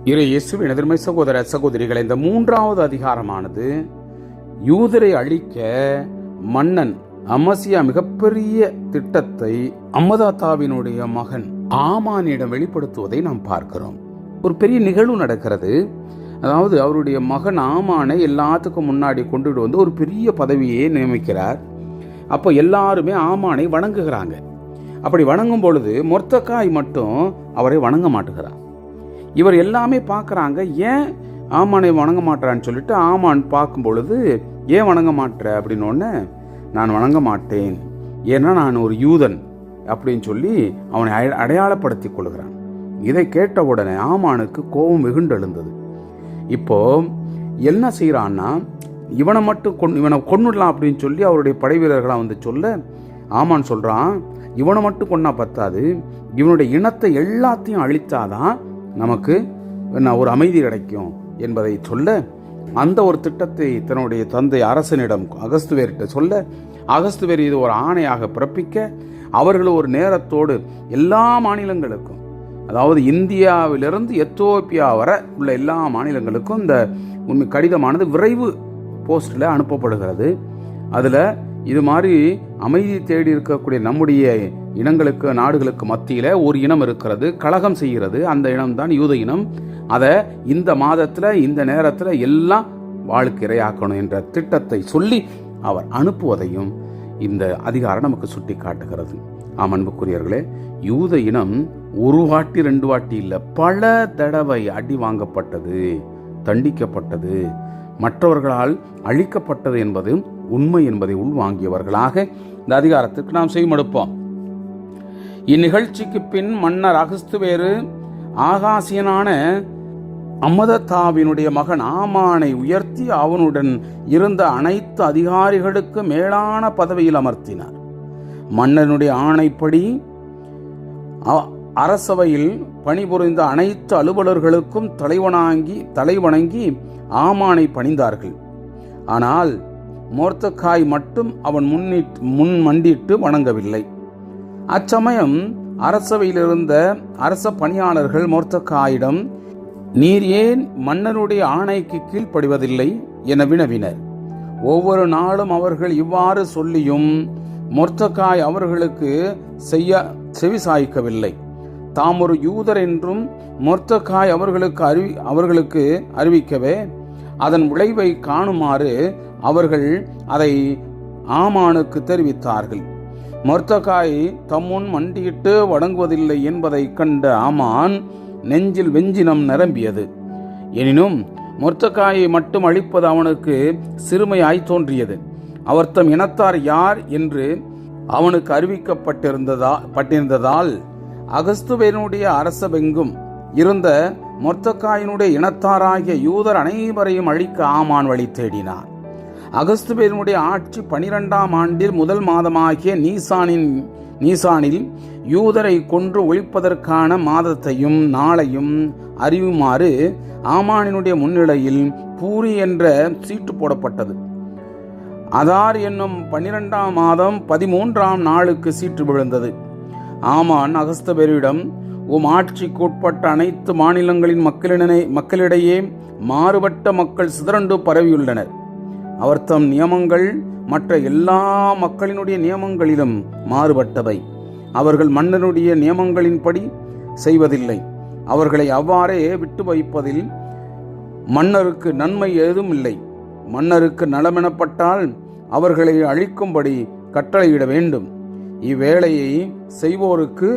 இயேசுவின் எதிர்மை சகோதர சகோதரிகளை, இந்த 3வது அதிகாரமானது யூதரை அழிக்க மன்னன் அமசியா மிகப்பெரிய திட்டத்தை அம்மதாத்தாவினுடைய மகன் ஆமானிடம் வெளிப்படுத்துவதை நாம் பார்க்கிறோம். ஒரு பெரிய நிகழ்வு நடக்கிறது. அதாவது அவருடைய மகன் ஆமானை எல்லாத்துக்கும் முன்னாடி கொண்டுட்டு வந்து ஒரு பெரிய பதவியை நியமிக்கிறார். அப்போ எல்லாருமே ஆமானை வணங்குகிறாங்க. அப்படி வணங்கும் பொழுது மொர்தெகாய் மட்டும் அவரை வணங்க மாட்டுகிறார். இவர் எல்லாமே பார்க்குறாங்க, ஏன் ஆமானை வணங்க மாட்டான்னு சொல்லிட்டு ஆமான் பார்க்கும் பொழுது, ஏன் வணங்க மாட்டேற அப்படின்னோடனே, நான் வணங்க மாட்டேன், ஏன்னா நான் ஒரு யூதன் அப்படின்னு சொல்லி அவனை அடையாளப்படுத்தி கொள்கிறான். இதை கேட்ட உடனே ஆமானுக்கு கோபம் வெகுண்டெழுந்தது. இப்போ என்ன செய்யறான்னா, இவனை கொன்னுடலாம் அப்படின்னு சொல்லி அவருடைய படை வீரர்களாக வந்து சொல்ல, ஆமான் சொல்றான், இவனை மட்டும் கொன்னா பத்தாது, இவனுடைய இனத்தை எல்லாத்தையும் அழித்தாதான் நமக்கு ஒரு அமைதி கிடைக்கும் என்பதை சொல்ல, அந்த ஒரு திட்டத்தை தன்னுடைய தந்தை அரசனிடம் அகஸ்துவேர்கிட்ட சொல்ல, அகஸ்துவேர் இது ஒரு ஆணையாக பிறப்பிக்க, அவர்கள் ஒரு நேரத்தோடு எல்லா மாநிலங்களுக்கும், அதாவது இந்தியாவிலிருந்து எத்தோப்பியா வரை உள்ள எல்லா மாநிலங்களுக்கும் இந்த உண்மை கடிதமானது விரைவு போஸ்டில் அனுப்பப்படுகிறது. அதில் இது மாதிரி அமைதி தேடி இருக்கக்கூடிய நம்முடைய இனங்களுக்கு, நாடுகளுக்கு மத்தியில் ஒரு இனம் இருக்கிறது, கலகம் செய்கிறது. அந்த இனம்தான் யூத இனம். அதை இந்த மாதத்தில் இந்த நேரத்தில் எல்லாம் வாழ்க்கை இரையாக்கணும் என்ற திட்டத்தை சொல்லி அவர் அனுப்புவதையும் இந்த அதிகாரம் நமக்கு சுட்டி காட்டுகிறது. அன்புக்குரியவர்களே, யூத இனம் ஒரு வாட்டி 2 வாட்டி இல்லை, பல தடவை அடி வாங்கப்பட்டது, தண்டிக்கப்பட்டது, மற்றவர்களால் அழிக்கப்பட்டது என்பது உண்மை என்பதை உள்வாங்கியவர்களாக இந்த அதிகாரத்திற்கு நாம் செய்மடுப்போம். இந்நிகழ்ச்சிக்கு பின் மன்னர் அகஸ்துவேரு ஆகாசியனான அம்மதாத்தாவினுடைய மகன் ஆமானை உயர்த்தி அவனுடன் இருந்த அனைத்து அதிகாரிகளுக்கு மேலான பதவியில் அமர்த்தினார். மன்னனுடைய ஆணைப்படி அரசவையில் பணிபுரிந்த அனைத்து அலுவலர்களுக்கும் தலைவணங்கி ஆமானை பணிந்தார்கள். ஆனால் மொர்தெகாய் மட்டும் அவன் முன் மண்டிட்டு வணங்கவில்லை. அச்சமயம் அரசவையில் இருந்த அரச பணியாளர்கள் மொர்தெகாயிடம், நீர் ஏன் மன்னனுடைய ஆணைக்கு கீழ்ப்படிவதில்லை என வினவினர். ஒவ்வொரு நாளும் அவர்கள் இவ்வாறு சொல்லியும் மொர்தெகாய் அவர்களுக்கு செவிசாய்க்கவில்லை. தாம் ஒரு யூதர் என்றும் மொர்தெகாய் அவர்களுக்கு அறிவிக்கவே, அதன் விளைவை காணுமாறு அவர்கள் அதை ஆமானுக்கு தெரிவித்தார்கள். மொர்தெகாய் தம்முன் மண்டியிட்டு வணங்குவதில்லை என்பதை கண்ட ஆமான் நெஞ்சில் வெஞ்சினம் நிரம்பியது. எனினும் மொர்தெகாயை மட்டும் அழிப்பது அவனுக்கு சிறுமையாய் தோன்றியது. அவர் தம் இனத்தார் யார் என்று அவனுக்கு அறிவிக்கப்பட்டிருந்ததால் அகஸ்துவேனுடைய அரசபெங்கும் இருந்த மொர்தெகாயினுடைய இனத்தாராகிய யூதர் அனைவரையும் அழிக்க ஆமான் வழி தேடினார். அகஸ்துவேனுடைய ஆட்சி 12ஆம் ஆண்டில் முதல் மாதமாகிய நீசானில் யூதரை கொன்று ஒழிப்பதற்கான மாதத்தையும் நாளையும் அறிவுமாறு ஆமானினுடைய முன்னிலையில் பூரி என்ற சீட்டு போடப்பட்டது. அதார் என்னும் 12ஆம் மாதம் 13ஆம் நாளுக்கு சீட்டு விழுந்தது. ஆமான் அகஸ்துவேரிடம், உம் ஆட்சிக்கு உட்பட்ட அனைத்து மாநிலங்களின் மக்களிடையே மாறுபட்ட மக்கள் சிதறண்டு பரவியுள்ளனர். அவர் தம் நியமங்கள் மற்ற எல்லா மக்களினுடைய நியமங்களிலும் மாறுபட்டவை. அவர்கள் மன்னனுடைய நியமங்களின்படி செய்வதில்லை. அவர்களை அவ்வாறே விட்டு வைப்பதில் மன்னருக்கு நன்மை ஏதும் இல்லை. மன்னருக்கு நலமெனப்பட்டால் அவர்களை அழிக்கும்படி கட்டளையிட வேண்டும். இவ்வேளையை செய்வோருக்கு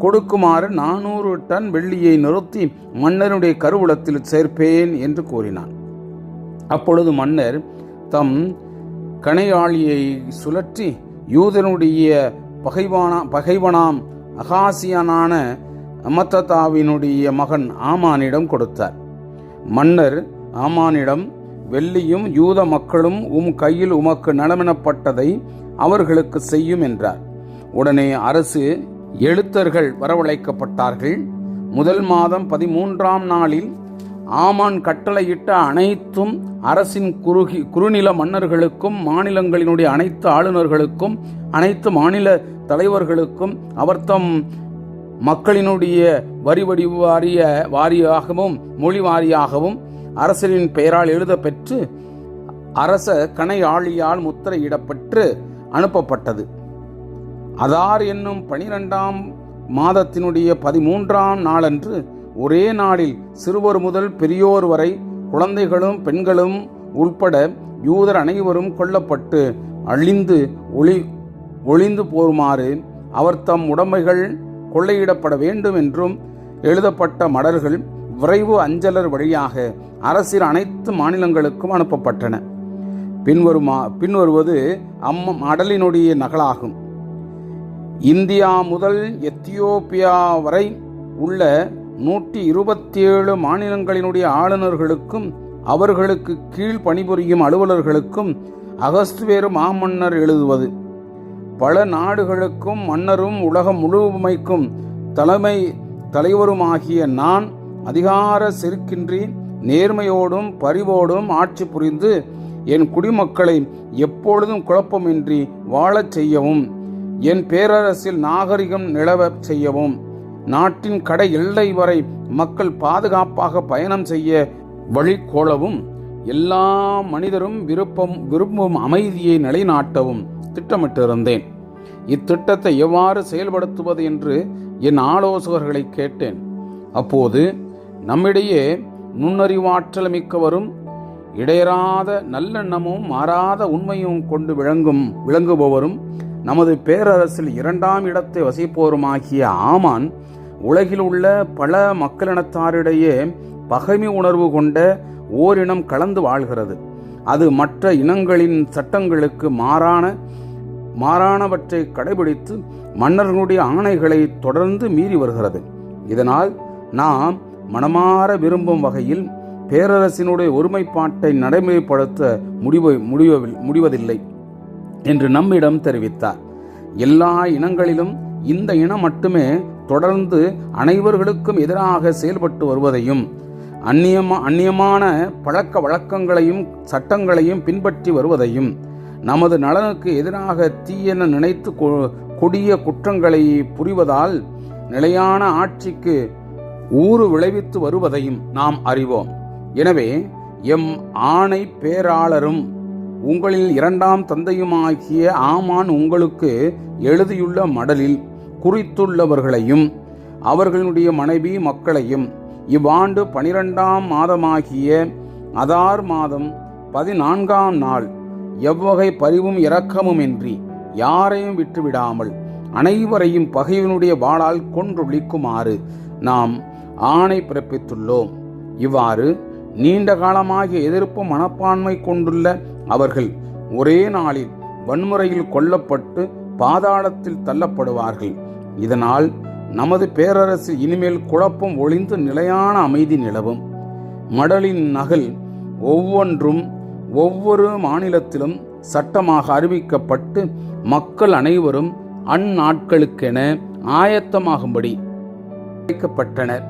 கொடுக்குமாறு 400 டன் வெள்ளியை நிறுத்தி மன்னனுடைய கருவூலத்தில் சேர்ப்பேன் என்று கூறினான். அப்பொழுது மன்னர் தம் கணையாளியை சுழற்றி யூதனுடைய பகைவனாம் அகாசியனான அம்மதாத்தாவினுடைய மகன் ஆமானிடம் கொடுத்தார். மன்னர் ஆமானிடம், வெள்ளியும் யூத மக்களும் கையில் உமக்கு நலமெனப்பட்டதை அவர்களுக்கு செய்யும் என்றார். உடனே அரசு எழுத்தர்கள் வரவழைக்கப்பட்டார்கள். முதல் மாதம் 13ஆம் நாளில் ஆமான் கட்டளையிட்ட அனைத்தும் அரசின் குறுநில மன்னர்களுக்கும் மாநிலங்களினுடைய அனைத்து ஆளுநர்களுக்கும் அனைத்து மாநில தலைவர்களுக்கும் அவர் தம் மக்களினுடைய வரி வாரியாகவும் மொழி வாரியாகவும் அரசரின் பெயரால் எழுத பெற்று அரச கணை ஆழியால் முத்திரையிடப்பட்டு அனுப்பப்பட்டது. அதார் என்னும் 12ஆம் மாதத்தினுடைய 13ஆம் நாளன்று ஒரே நாளில் சிறுவர் முதல் பெரியோர் வரை குழந்தைகளும் பெண்களும் உள்பட யூதர் அனைவரும் கொல்லப்பட்டு ஒளிந்து போருமாறு அவர் தம் உடைமைகள் கொள்ளையிடப்பட வேண்டும் என்றும் எழுதப்பட்ட மடல்கள் விரைவு அஞ்சலர் வழியாக அரசின் அனைத்து மாநிலங்களுக்கும் அனுப்பப்பட்டன. பின்வருவது மடலினுடைய நகலாகும். இந்தியா முதல் எத்தியோப்பியா வரை உள்ள 127 மாநிலங்களினுடைய ஆளுநர்களுக்கும் அவர்களுக்கு கீழ் பணிபுரியும் அலுவலர்களுக்கும் அகஸ்துவேறு மாமன்னர் எழுதுவது. பல நாடுகளுக்கும் மன்னரும் உலகம் முழுமைக்கும் தலைவருமாகிய நான் அதிகார செருக்கின்றி நேர்மையோடும் பரிவோடும் ஆட்சி புரிந்து என் குடிமக்களை எப்பொழுதும் குழப்பமின்றி வாழச் செய்யவும், என் பேரரசில் நாகரிகம் நிலவச் செய்யவும், நாட்டின் கடை எல்லை வரை மக்கள் பாதுகாப்பாக பயணம் செய்ய வழிகோலவும், எல்லா மனிதரும் விரும்பும் அமைதியை நிலைநாட்டவும் திட்டமிட்டிருந்தேன். இத்திட்டத்தை எவ்வாறு செயல்படுத்துவது என்று என் ஆலோசகர்களை கேட்டேன். அப்போது நம்மிடையே நுண்ணறிவாற்றல் மிக்கவரும் இடையறாத நல்லெண்ணமும் மாறாத உண்மையும் கொண்டு விளங்குபவரும் நமது பேரரசில் 2ஆம் இடத்தை வசிப்போருமாகிய ஆமான் உலகில் உள்ள பல மக்களினத்தாரிடையே பகைமை உணர்வு கொண்ட ஓரினம் கலந்து வாழ்கிறது. அது மற்ற இனங்களின் சட்டங்களுக்கு மாறானவற்றை கடைபிடித்து மன்னர்களுடைய ஆணைகளை தொடர்ந்து மீறி வருகிறது. இதனால் நாம் மனமாற விரும்பும் வகையில் பேரரசினுடைய ஒருமைப்பாட்டை நடைமுறைப்படுத்த முடிவதில்லை என்று நம்மிடம் தெரிவித்தார். எல்லா இனங்களிலும் இந்த இனம் மட்டுமே தொடர்ந்து அனைவர்களுக்கும் எதிராக செயல்பட்டு வருவதையும் அந்நியமான பழக்க வழக்கங்களையும் சட்டங்களையும் பின்பற்றி வருவதையும் நமது நலனுக்கு எதிராக தீயென நினைத்து கொடிய குற்றங்களை புரிவதால் நிலையான ஆட்சிக்கு ஊறு விளைவித்து வருவதையும் நாம் அறிவோம். எனவே எம் ஆணை பேராளரும் உங்களில் 2ஆம் தந்தையுமாகிய ஆமான் உங்களுக்கு எழுதியுள்ள மடலில் குறித்துள்ளவர்களையும் அவர்களுடைய மனைவி மக்களையும் இவ்வாண்டு 12ஆம் மாதமாகிய அதார் மாதம் 14ஆம் நாள் எவ்வகை பரிவும் இரக்கமுமின்றி யாரையும் விட்டுவிடாமல் அனைவரையும் பகைவனுடைய வாளால் கொன்றொழிக்குமாறு நாம் ஆணை பிறப்பித்துள்ளோம். இவ்வாறு நீண்ட காலமாக எதிர்ப்பு மனப்பான்மை கொண்டுள்ள அவர்கள் ஒரே நாளில் வன்முறையில் கொல்லப்பட்டு பாதாளத்தில் தள்ளப்படுவார்கள். இதனால் நமது பேரரசு இனிமேல் குழப்பம் ஒளிந்து நிலையான அமைதி நிலவும். மடலின் நகல் ஒவ்வொன்றும் ஒவ்வொரு மாநிலத்திலும் சட்டமாக அறிவிக்கப்பட்டு மக்கள் அனைவரும் அந்நாட்களுக்கென ஆயத்தமாகும்படி வைக்கப்பட்டனர்.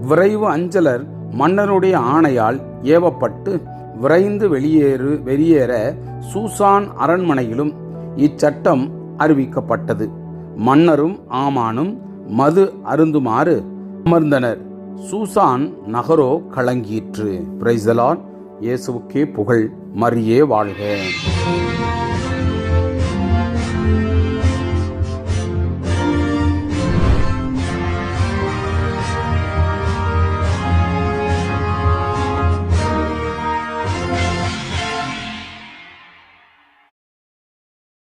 விரைவு அஞ்சலர் மன்னனுடைய ஆணையால் ஏவப்பட்டு விரைந்து வெளியேற சூசான் அரண்மனையிலும் இச்சட்டம் அறிவிக்கப்பட்டது. மன்னரும் ஆமானும் மது அருந்துமாறு அமர்ந்தனர். சூசான் நகரோ கலங்கிற்று. Praise the Lord. இயேசுவுக்கே புகழ். மரியே வாழ்க.